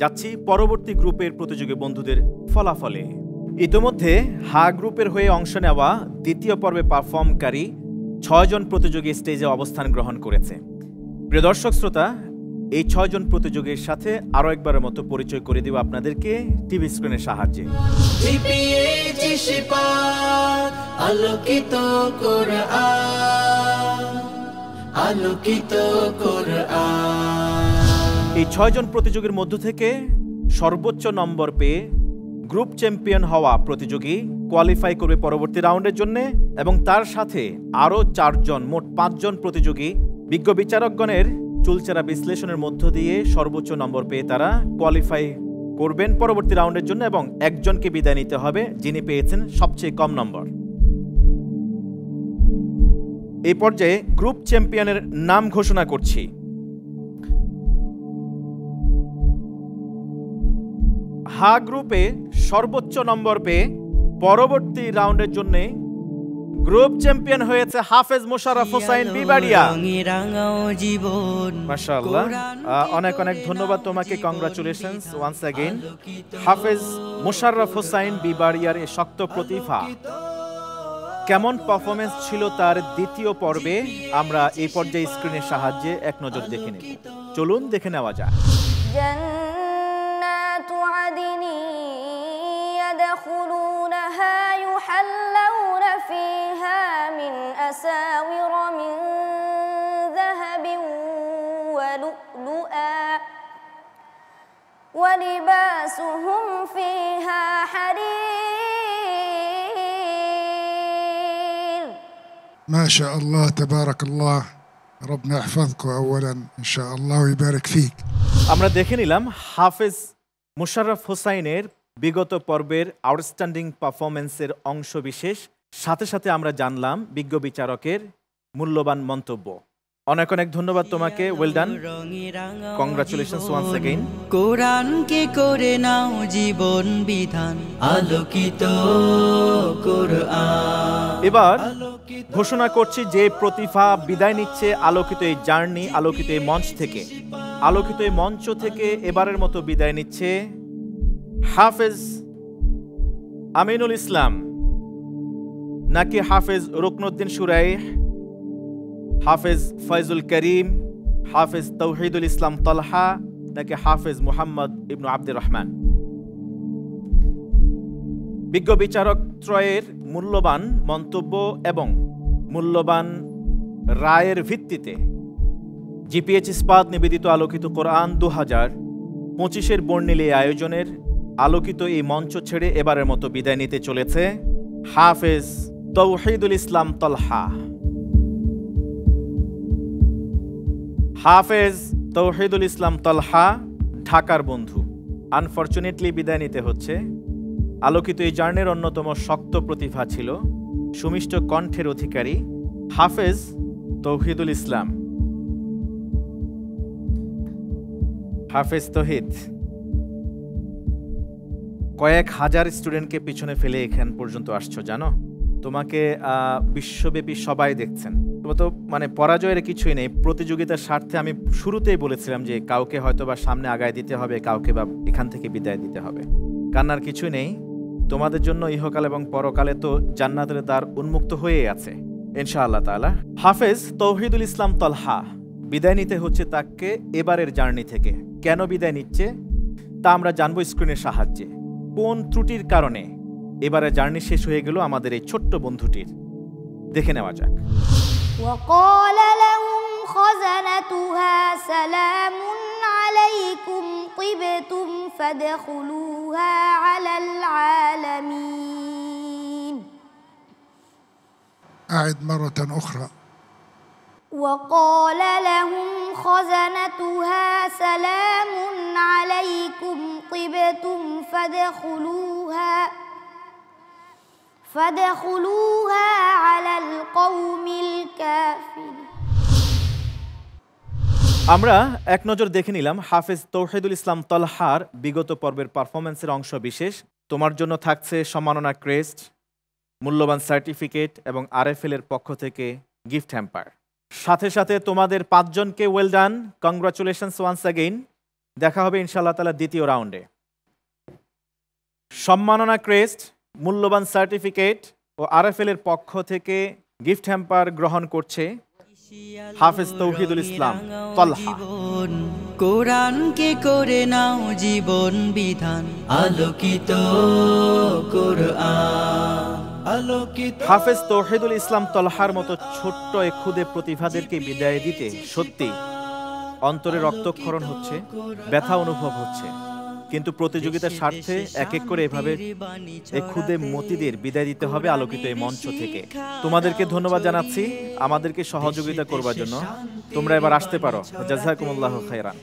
যাচ্ছি পরবর্তী গ্রুপের প্রতিযোগী বন্ধুদের ফলাফলে। ইতোমধ্যে হা গ্রুপের হয়ে অংশ নেওয়া দ্বিতীয় পর্বে পারফর্মকারী ৬ জন প্রতিযোগী স্টেজে অবস্থান গ্রহণ করেছে। প্রিয় দর্শক শ্রোতা, এই ৬ জন প্রতিযোগীর সাথে আরও একবারের মতো পরিচয় করে দিব আপনাদেরকে টিভি স্ক্রিনের সাহায্যে। আলোকিত কোরআন, আলোকিত কোরআন। এই ৬ জন প্রতিযোগীর মধ্য থেকে সর্বোচ্চ নম্বর পেয়ে গ্রুপ চ্যাম্পিয়ন হওয়া প্রতিযোগী কোয়ালিফাই করবে পরবর্তী রাউন্ডের জন্য, এবং তার সাথে আরও ৪ জন, মোট ৫ জন প্রতিযোগী বিজ্ঞ বিচারকগণের চুলচেরা বিশ্লেষণের মধ্য দিয়ে সর্বোচ্চ নম্বর পেয়ে তারা কোয়ালিফাই করবেন পরবর্তী রাউন্ডের জন্য, এবং একজনকে বিদায় নিতে হবে যিনি পেয়েছেন সবচেয়ে কম নম্বর। এই পর্যায়ে গ্রুপ চ্যাম্পিয়নের নাম ঘোষণা করছি। হা গ্রুপে সর্বোচ্চ নম্বর পেয়ে পরবর্তী রাউন্ডের জন্য গ্রুপ চ্যাম্পিয়ন হয়েছে হাফেজ মোশাররফ হোসাইন বিবাড়িয়া। মাশাআল্লাহ, অনেক অনেক ধন্যবাদ তোমাকে। Congratulations once again. Hafez Mosharraf Hossain বিবাড়িয়ার এই শক্ত প্রতিভা, কেমন পারফরমেন্স ছিল তার দ্বিতীয় পর্বে, আমরা এই পর্যায়ে স্ক্রিনের সাহায্যে এক নজর দেখে নেব। চলুন দেখে নেওয়া যাক। জান্নাতু আদিনি ইয়াদখুলুনহা ইউহাল্লাউনা ফিহা মিন আসাওিরা মিন যাহাবিন ওয়া লু'লুআ ওয়া লিবাসুহুম ফিহা হারির। ما شاء الله تبارك الله، ربنا يحفظكم أولا إن شاء الله ويبارك فيك। আমরা দেখে নিলাম হাফেজ মোশাররফ হোসাইনের বিগত পর্বের আউটস্ট্যান্ডিং পারফরমেন্সের অংশ বিশেষ, সাথে সাথে আমরা জানলাম বিজ্ঞ বিচারকের মূল্যবান মন্তব্য। অনেক অনেক ধন্যবাদ তোমাকে, well done, congratulations once again. কোরআনকে করে নাও জীবন বিধান, আলোকিত কোরআন। এবার ঘোষণা করছি যে প্রতিভা বিদায় নিচ্ছে আলোকিত এই জার্নি, আলোকিত এই মঞ্চ থেকে। আলোকিত এই মঞ্চ থেকে এবারের মতো বিদায় নিচ্ছে হাফেজ আমিনুল ইসলাম, নাকি হাফেজ রুকনুদ্দিন সুরাইহ, হাফেজ ফয়জুল করিম, হাফেজ তৌহিদুল ইসলাম তলহা, নাকি হাফেজ মুহাম্মদ ইবনু আব্দুর রহমান? বিজ্ঞ বিচারক ত্রয়ের মূল্যবান মন্তব্য এবং মূল্যবান রায়ের ভিত্তিতে জিপিএইচ ইস্পাত নিবেদিত আলোকিত কোরআন 2025-এর বর্ণিল এই আয়োজনের আলোকিত এই মঞ্চ ছেড়ে এবারের মতো বিদায় নিতে চলেছে হাফেজ তৌহিদুল ইসলাম তলহা। হাফেজ তৌহিদুল ইসলাম তলহা ঢাকার বন্ধু, আনফরচুনেটলি বিদায় নিতে হচ্ছে। আলোকিত এই জার্নির অন্যতম শক্ত প্রতিভা ছিল সুমিষ্ট কণ্ঠের অধিকারী হাফেজ তৌহিদুল ইসলাম। হাফেজ তৌহিদ কয়েক হাজার স্টুডেন্টকে পিছনে ফেলে এখান পর্যন্ত আসছো, জানো? তোমাকে বিশ্বব্যাপী সবাই দেখছেন। তোমার তো মানে পরাজয়ের কিছুই নেই। প্রতিযোগিতার স্বার্থে আমি শুরুতেই বলেছিলাম যে কাউকে হয়তো বা সামনে আগায় দিতে হবে, কাউকে বা এখান থেকে বিদায় দিতে হবে। কান্নার কিছু নেই, তোমাদের জন্য ইহকাল এবং পরকালে তো জান্নাতের দ্বার উন্মুক্ত হয়ে আছে ইনশাআল্লাহ তাআলা। হাফেজ তৌহিদুল ইসলাম তলহা বিদায় নিতে হচ্ছে তাকে এবারের জার্নি থেকে। কেন বিদায় নিচ্ছে তা আমরা জানবো স্ক্রিনের সাহায্যে। কোন ত্রুটির কারণে এবারে জার্নি শেষ হয়ে গেল আমাদের এই ছোট্ট বন্ধুটির, দেখে নেওয়া যাক। وقال لهم خزنتها سلام عليكم طبتم فادخلوها على العالمين. أعد مرة أخرى. وقال لهم خزنتها سلام عليكم طبتم فادخلوها على القوم الكافرين. আমরা এক নজর দেখে নিলাম হাফেজ তৌহিদুল ইসলাম তলহার বিগত পর্বের পারফরমেন্সের অংশ বিশেষ। তোমার জন্য থাকছে সম্মাননা ক্রেস্ট, মূল্যবান সার্টিফিকেট এবং আরএফএল এর পক্ষ থেকে গিফট হ্যাম্পার। সাথে সাথে তোমাদের 5 জনকে well done, congratulations once again. দেখা হবে ইনশাআল্লাহ তাআলা দ্বিতীয় রাউন্ডে। সম্মাননা ক্রেস্ট, মূল্যবান সার্টিফিকেট ও আরএফএল এর পক্ষ থেকে গিফট হ্যাম্পার গ্রহণ করছে হাফেজ তৌহিদুল ইসলাম তলহা। কোরআনকে করে নাও জীবন বিধান, আলোকিত কোরআন, আলোকিত। হাফেজ তৌহিদুল ইসলাম তলহার মতো ছোট্ট এ ক্ষুদে প্রতিভাদেরকে বিদায় দিতে সত্যি অন্তরে রক্তক্ষরণ হচ্ছে, ব্যথা অনুভব হচ্ছে। কিন্তু প্রতিযোগিতার স্বার্থে এক এক করে এভাবে এই ক্ষুদে মতিদের বিদায় দিতে হবে আলোকিত এই মঞ্চ থেকে। তোমাদেরকে ধন্যবাদ জানাচ্ছি আমাদেরকে সহযোগিতা করবার জন্য। তোমরা এবার আসতে পারো। জাযাকুমুল্লাহু খাইরান।